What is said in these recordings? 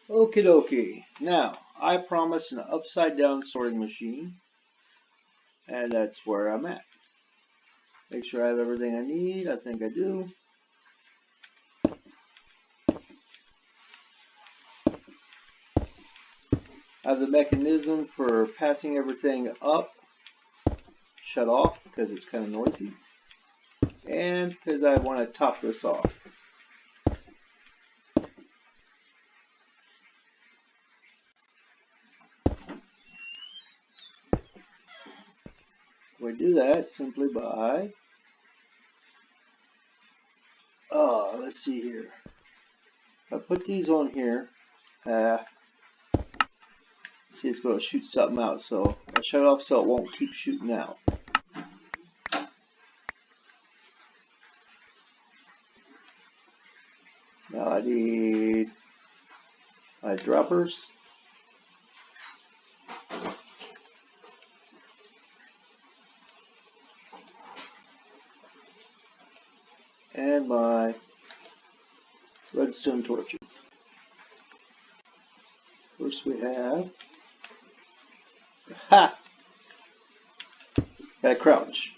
Okie dokie. Now, I promised an upside down sorting machine, and that's where I'm at. Make sure I have everything I need. I think I do. I have the mechanism for passing everything up, shut off because it's kind of noisy, and because I want to top this off. We do that simply by, let's see here. If I put these on here, see it's going to shoot something out, so I shut it off so it won't keep shooting out. Now I need my droppers. And my redstone torches. First we have, ha! Gotta crouch.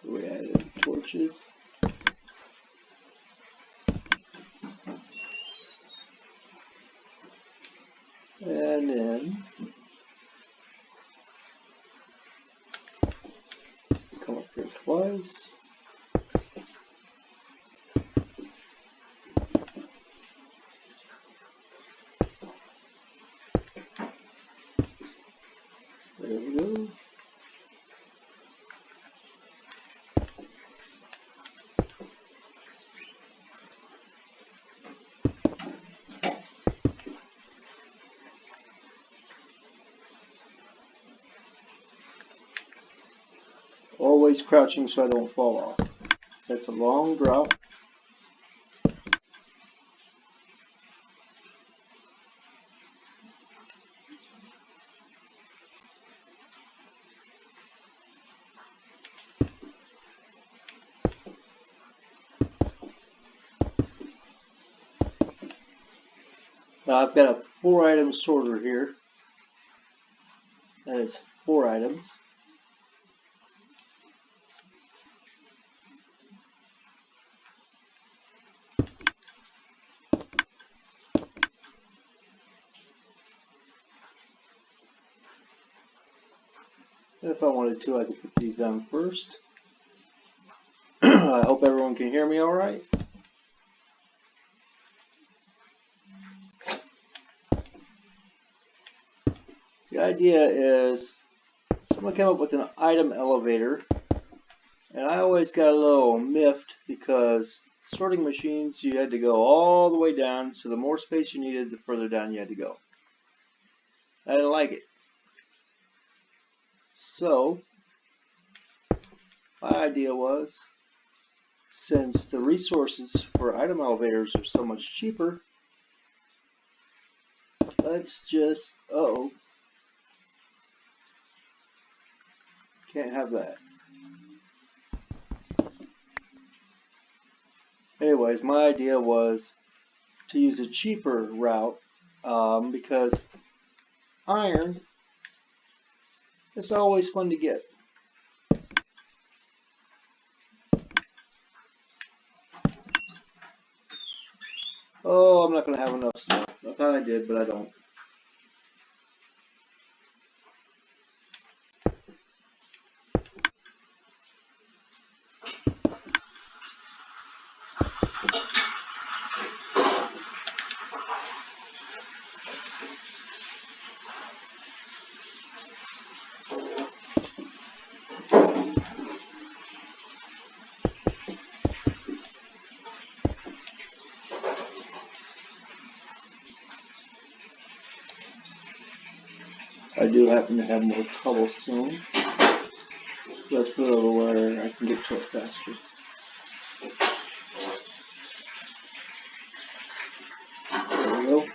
We added torches. And then come up here twice. There we go. Always crouching so I don't fall off. So that's a long drop. Now I've got a 4-item sorter here. That is 4 items. And if I wanted to, I could put these down first. I hope everyone can hear me all right. The idea is someone came up with an item elevator, and I always got a little miffed because sorting machines, you had to go all the way down, so the more space you needed, the further down you had to go. I didn't like it. So, my idea was, since the resources for item elevators are so much cheaper, let's just, can't have that. Anyways, my idea was to use a cheaper route because iron is always fun to get. Oh, I'm not going to have enough stuff. I thought I did, but I don't. I do happen to have more cobblestone. Let's put it over where I can get to it faster. There we go.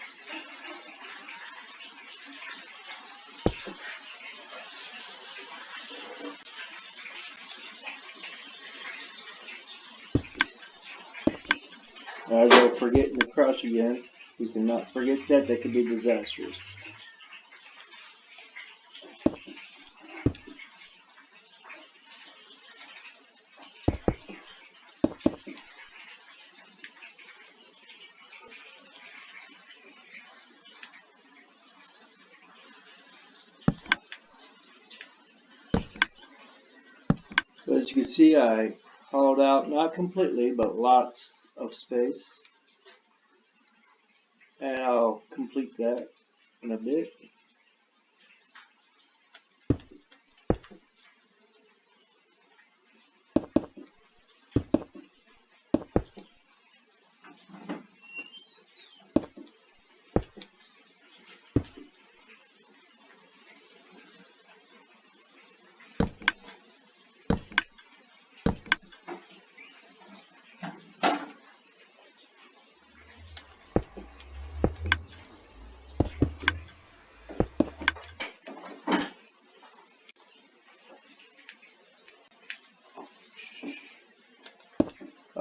As I forgetting to crouch again. We cannot forget that. That could be disastrous. But as you can see, I hollowed out, not completely, but lots of space. And I'll complete that in a bit.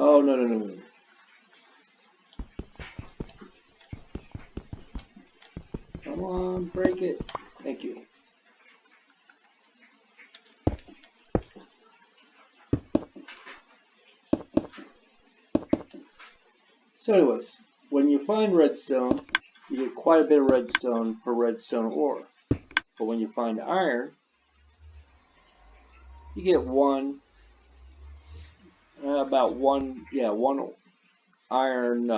Oh, no, no, no, no. Come on, break it. Thank you. So anyways, when you find redstone, you get quite a bit of redstone per redstone ore. But when you find iron, you get one iron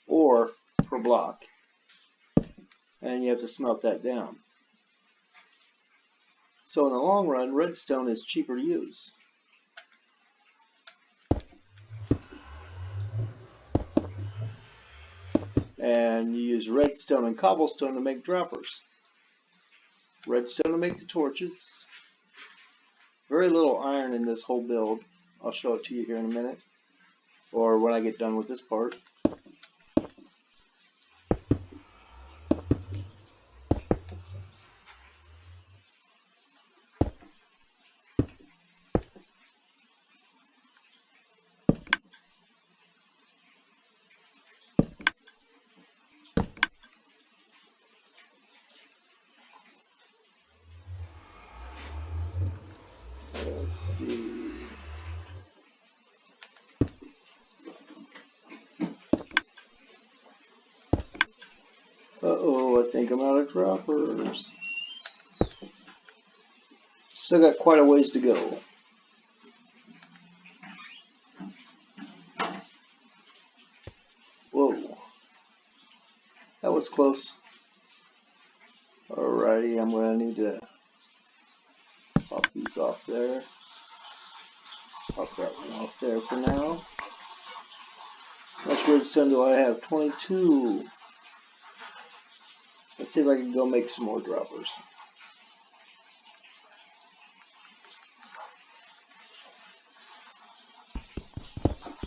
ore per block. And you have to smelt that down. So in the long run, redstone is cheaper to use. And you use redstone and cobblestone to make droppers. Redstone to make the torches. Very little iron in this whole build. I'll show it to you here in a minute, or when I get done with this part. Let's see. Uh-oh, I think I'm out of droppers. Still got quite a ways to go. Whoa. That was close. Alrighty, I'm going to need to pop these off there. Pop that one off there for now. How much redstone do I have? 22. Let's see if I can go make some more droppers.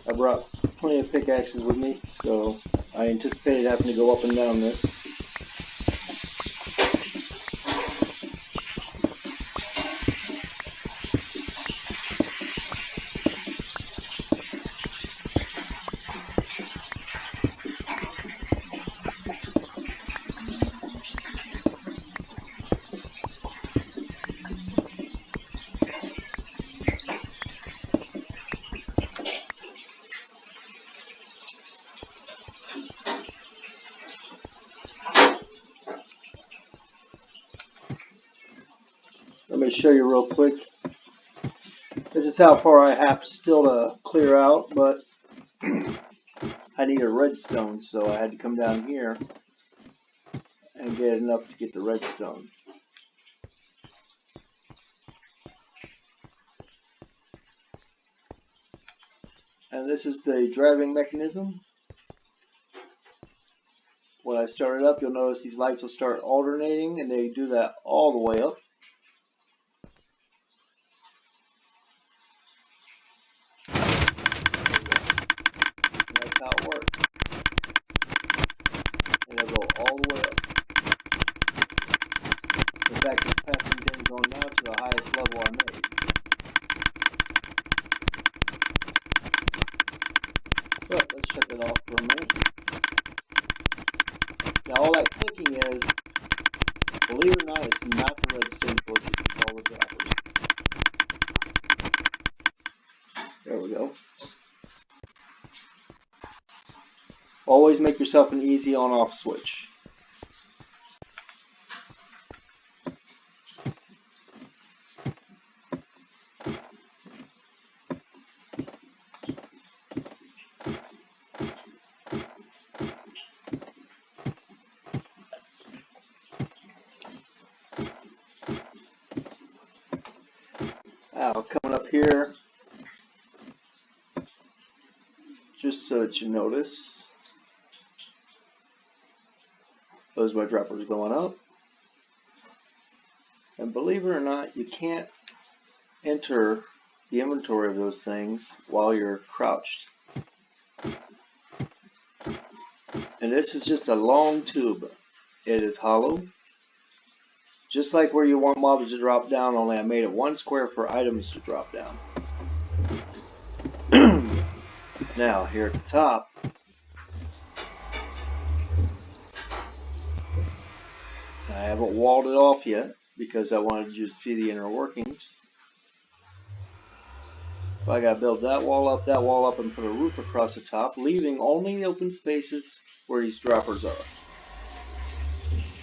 I brought plenty of pickaxes with me, so I anticipated having to go up and down this. Let me show you real quick. This is how far I have still to clear out, but I need a redstone, so I had to come down here and get enough to get the redstone. And this is the driving mechanism. When I start it up, you'll notice these lights will start alternating, and they do that all the way up. shut that off for a minute. Now all that clicking is, believe it or not, it's not the redstone torches, it's all the droppers. There we go. Always make yourself an easy on-off switch. Now coming up here, just so that you notice, those are my droppers going up. And believe it or not, you can't enter the inventory of those things while you're crouched. And this is just a long tube. It is hollow. Just like where you want mobs to drop down, only I made it one square for items to drop down. Now, here at the top, I haven't walled it off yet because I wanted you to see the inner workings. So I gotta build that wall up, and put a roof across the top, leaving only the open spaces where these droppers are.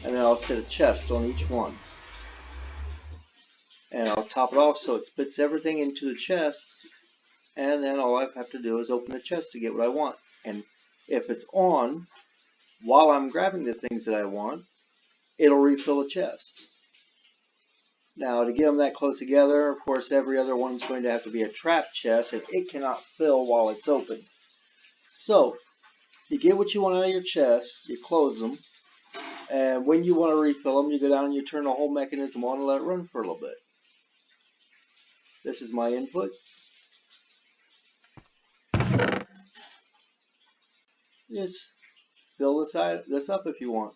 And then I'll set a chest on each one. And I'll top it off so it spits everything into the chests, and then all I have to do is open the chest to get what I want. And if it's on, while I'm grabbing the things that I want, it'll refill the chest. Now, to get them that close together, of course, every other one's going to have to be a trap chest, and it cannot fill while it's open. So, you get what you want out of your chests, you close them, and when you want to refill them, you go down and you turn the whole mechanism on and let it run for a little bit. This is my input. Just fill this up if you want.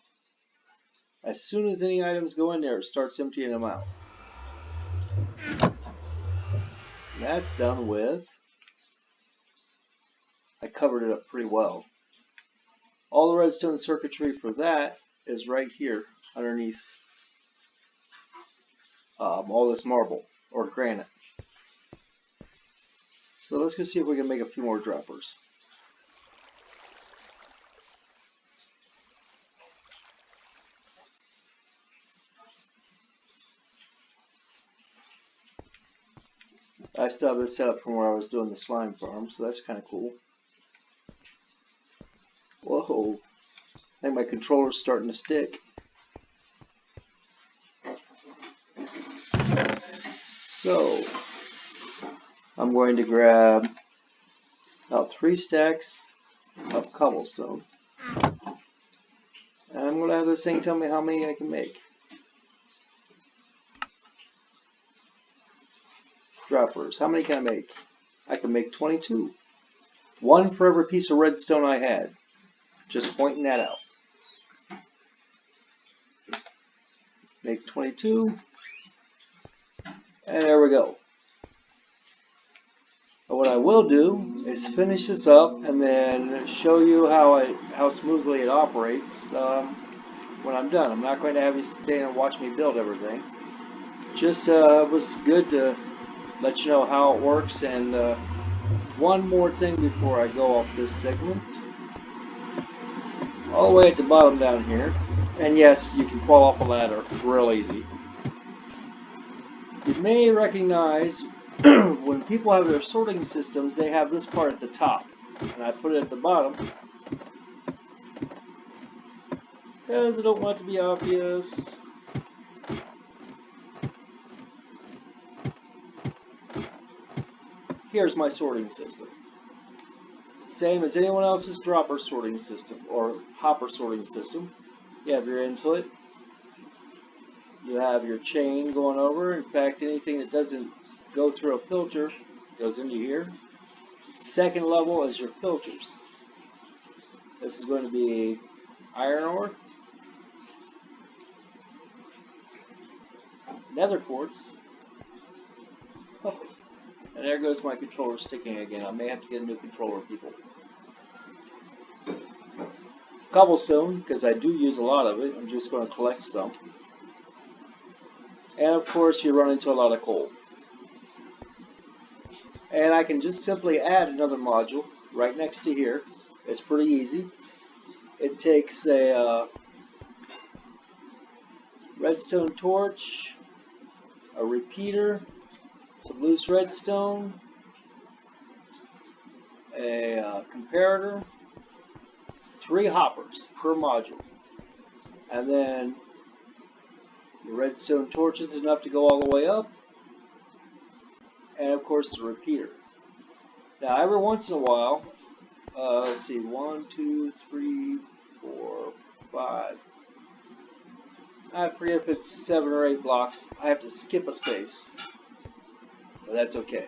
As soon as any items go in there, it starts emptying them out. And that's done with. I covered it up pretty well. All the redstone circuitry for that is right here underneath all this marble or granite. So let's go see if we can make a few more droppers. I still have this set up from where I was doing the slime farm, so that's kind of cool. Whoa, I think my controller's starting to stick. So, I'm going to grab about 3 stacks of cobblestone. And I'm going to have this thing tell me how many I can make. Droppers. How many can I make? I can make 22. 1 for every piece of redstone I had. Just pointing that out. Make 22. And there we go. But what I will do is finish this up and then show you how smoothly it operates when I'm done. I'm not going to have you stay and watch me build everything. Just was good to let you know how it works. And one more thing before I go off this segment. All the way at the bottom down here, and yes, you can fall off a ladder real easy. You may recognize when people have their sorting systems, they have this part at the top, and I put it at the bottom because I don't want it to be obvious. Here's my sorting system. It's the same as anyone else's dropper sorting system or hopper sorting system. You have your input, you have your chain going over. In fact, anything that doesn't go through a filter goes into here. Second level is your filters. This is going to be iron ore, nether quartz. And there goes my controller sticking again. I may have to get a new controller, people. cobblestone, because I do use a lot of it. I'm just going to collect some. And of course you run into a lot of coal. And I can just simply add another module right next to here. It's pretty easy. It takes a redstone torch, a repeater, some loose redstone, a comparator, 3 hoppers per module, and then the redstone torch is enough to go all the way up, and of course the repeater. Now every once in a while, let's see, 1, 2, 3, 4, 5, I forget if it's 7 or 8 blocks, I have to skip a space, but that's okay.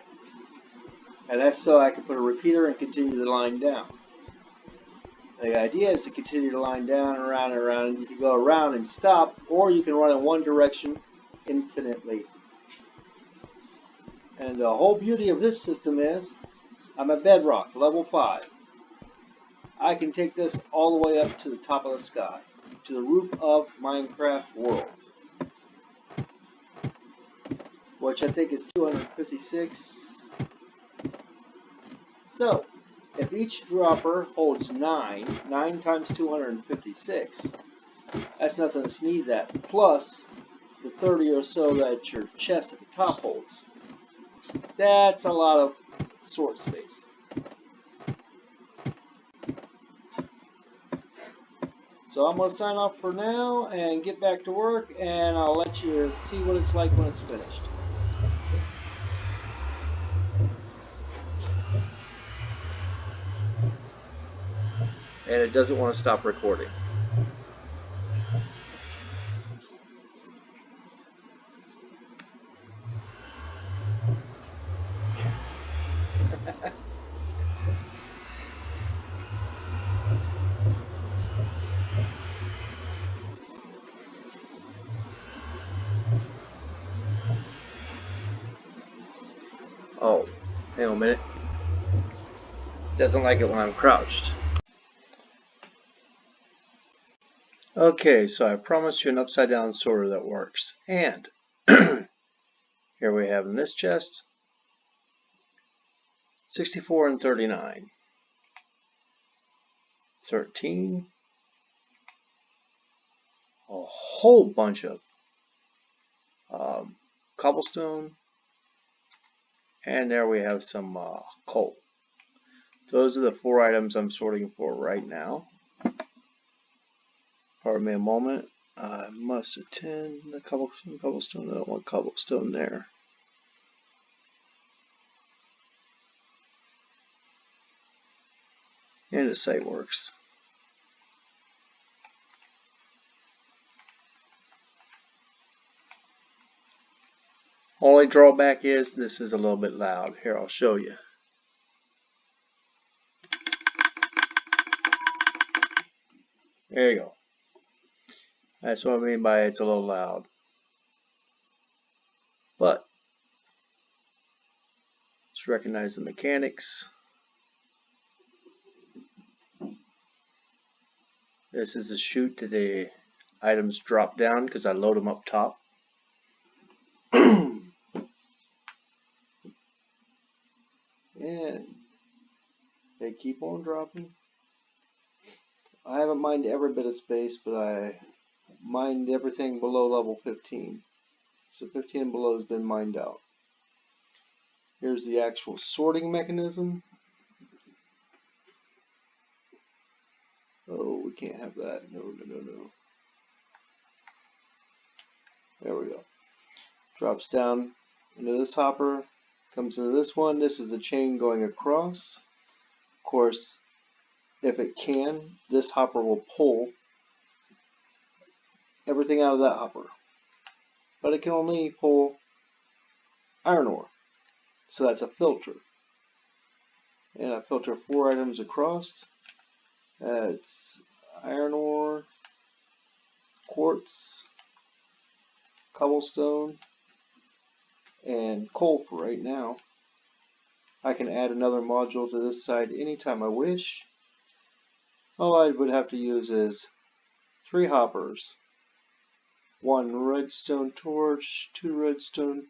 And that's so I can put a repeater and continue the line down. The idea is to continue the line down and around and around. You can go around and stop, or you can run in one direction infinitely. And the whole beauty of this system is, I'm at bedrock, level 5. I can take this all the way up to the top of the sky, to the roof of Minecraft world, which I think is 256. So, if each dropper holds 9 times 256, that's nothing to sneeze at, plus the 30 or so that your chest at the top holds. That's a lot of sort space. So I'm going to sign off for now and get back to work, and I'll let you see what it's like when it's finished. And it doesn't want to stop recording. Oh, hang on a minute. Doesn't like it when I'm crouched. Okay, so I promised you an upside down sorter that works. And here we have in this chest 64 and 39. 13. A whole bunch of cobblestone. And there we have some coal. Those are the 4 items I'm sorting for right now. Pardon me a moment. I must attend the cobblestone. I don't want cobblestone there. And the site works. Only drawback is this is a little bit loud. Here, I'll show you. There you go. That's what I mean by it's a little loud. But let's recognize the mechanics. This is a chute that the items drop down because I load them up top. And they keep on dropping. I haven't mined every bit of space, but I mined everything below level 15. So 15 and below has been mined out. Here's the actual sorting mechanism. Oh, we can't have that. No. There we go. Drops down into this hopper, comes into this one. This is the chain going across. Of course, if it can, this hopper will pull everything out of that hopper. But it can only pull iron ore. So that's a filter. And I filter 4 items across. It's iron ore, quartz, cobblestone, and coal for right now. I can add another module to this side anytime I wish. all I would have to use is 3 hoppers, 1 redstone torch, 2 redstone,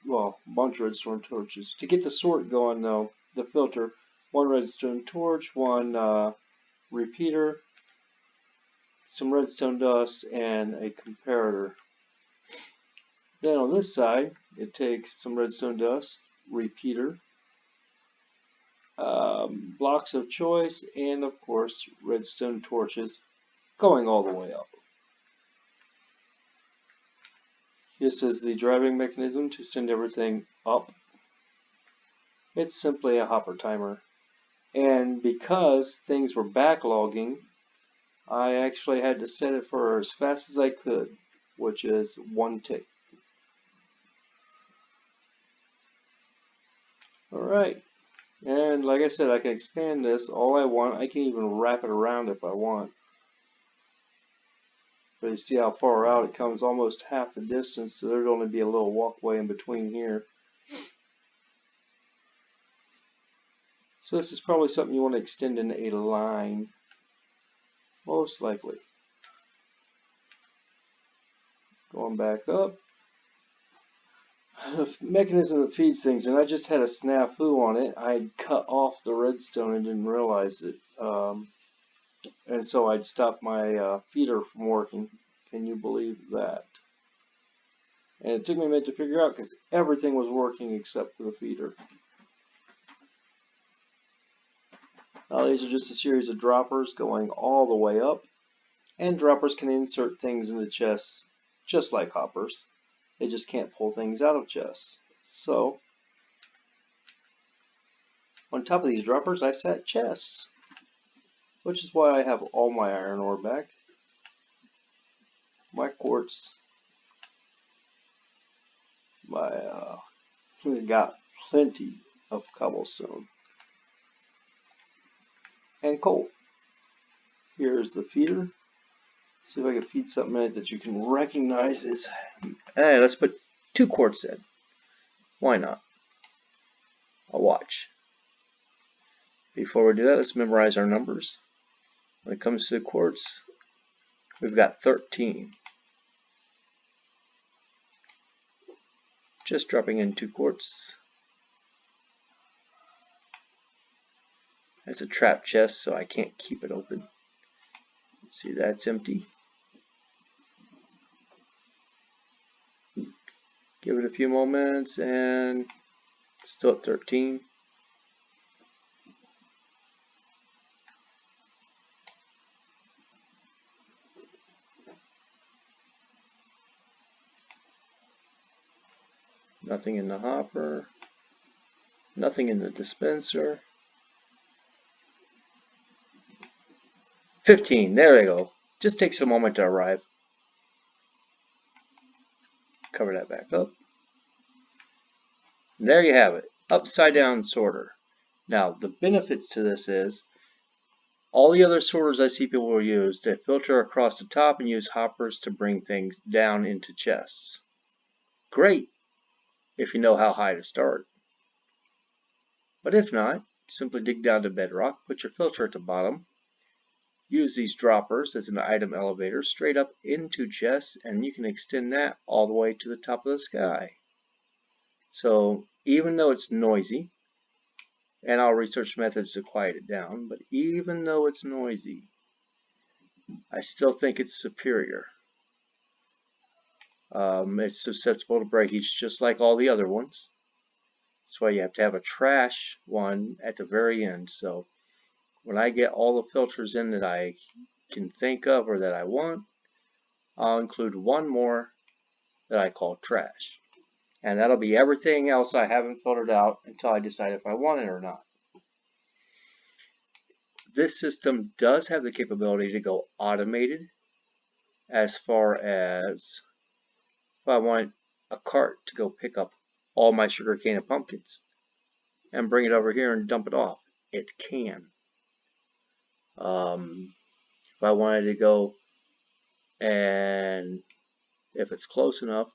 well, a bunch of redstone torches. To get the sort going though, the filter, 1 redstone torch, 1 repeater, some redstone dust, and a comparator. Then on this side, it takes some redstone dust, repeater, blocks of choice, and of course redstone torches going all the way up. This is the driving mechanism to send everything up. It's simply a hopper timer. And because things were backlogging, I actually had to set it for as fast as I could, which is 1 tick. Alright, and like I said, I can expand this all I want. I can even wrap it around if I want. But you see how far out it comes, almost half the distance, so there'd only be a little walkway in between here. So this is probably something you want to extend in a line, most likely. Going back up. The mechanism that feeds things, and I just had a snafu on it. I cut off the redstone and didn't realize it. And so I'd stopped my feeder from working. Can you believe that? And it took me a minute to figure out because everything was working except for the feeder. Now these are just a series of droppers going all the way up. And droppers can insert things into chests just like hoppers. They just can't pull things out of chests. So on top of these droppers I set chests, which is why I have all my iron ore back, my quartz, we got plenty of cobblestone and coal. Here's the feeder. See if I can feed something in it that you can recognize as. Hey, let's put 2 quartz in. Why not? I'll watch. Before we do that, let's memorize our numbers. When it comes to quartz, we've got 13. Just dropping in 2 quartz. That's a trap chest, so I can't keep it open. See, that's empty. Give it a few moments, and still at 13. Nothing in the hopper. Nothing in the dispenser. 15, there we go. Just takes a moment to arrive. Cover that back up. And there you have it, upside down sorter. Now the benefits to this is, all the other sorters I see people will use, they filter across the top and use hoppers to bring things down into chests. Great, if you know how high to start. But if not, simply dig down to bedrock, put your filter at the bottom, use these droppers as an item elevator straight up into chests, and you can extend that all the way to the top of the sky. So even though it's noisy, and I'll research methods to quiet it down, but even though it's noisy, I still think it's superior. It's susceptible to breakage just like all the other ones. That's why you have to have a trash one at the very end. So when I get all the filters in that I can think of or that I want, I'll include one more that I call trash. And that'll be everything else I haven't filtered out until I decide if I want it or not. This system does have the capability to go automated, as far as if I want a cart to go pick up all my sugarcane and pumpkins and bring it over here and dump it off, it can. If I wanted to go, and if it's close enough,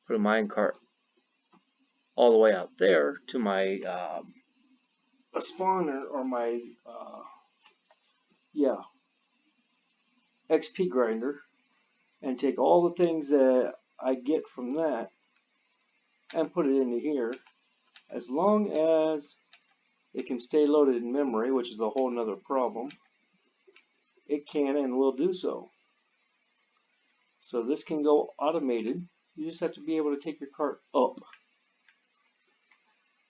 put a mine cart all the way out there to my a spawner or my XP grinder and take all the things that I get from that and put it into here, as long as it can stay loaded in memory, which is a whole nother problem. It can and will do so. So this can go automated. You just have to be able to take your cart up.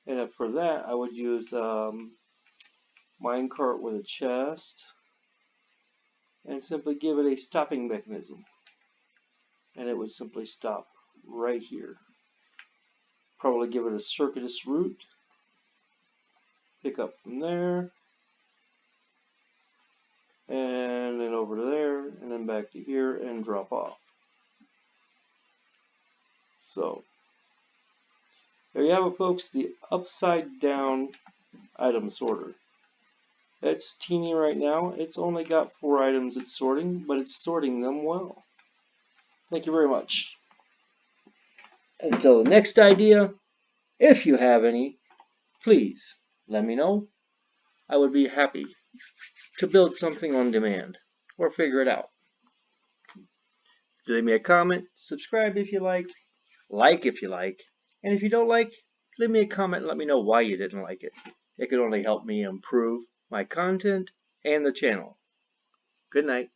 And for that, I would use minecart with a chest and simply give it a stopping mechanism. And it would simply stop right here. Probably give it a circuitous route. Pick up from there. And then over to there, and then back to here, and drop off. So, there you have it, folks, the upside down item sorter. It's teeny right now. It's only got 4 items it's sorting, but it's sorting them well. Thank you very much. Until the next idea, if you have any, please let me know. I would be happy to build something on demand or figure it out. Leave me a comment, subscribe if you like if you like, and if you don't like, leave me a comment and let me know why you didn't like it. It could only help me improve my content and the channel. Good night.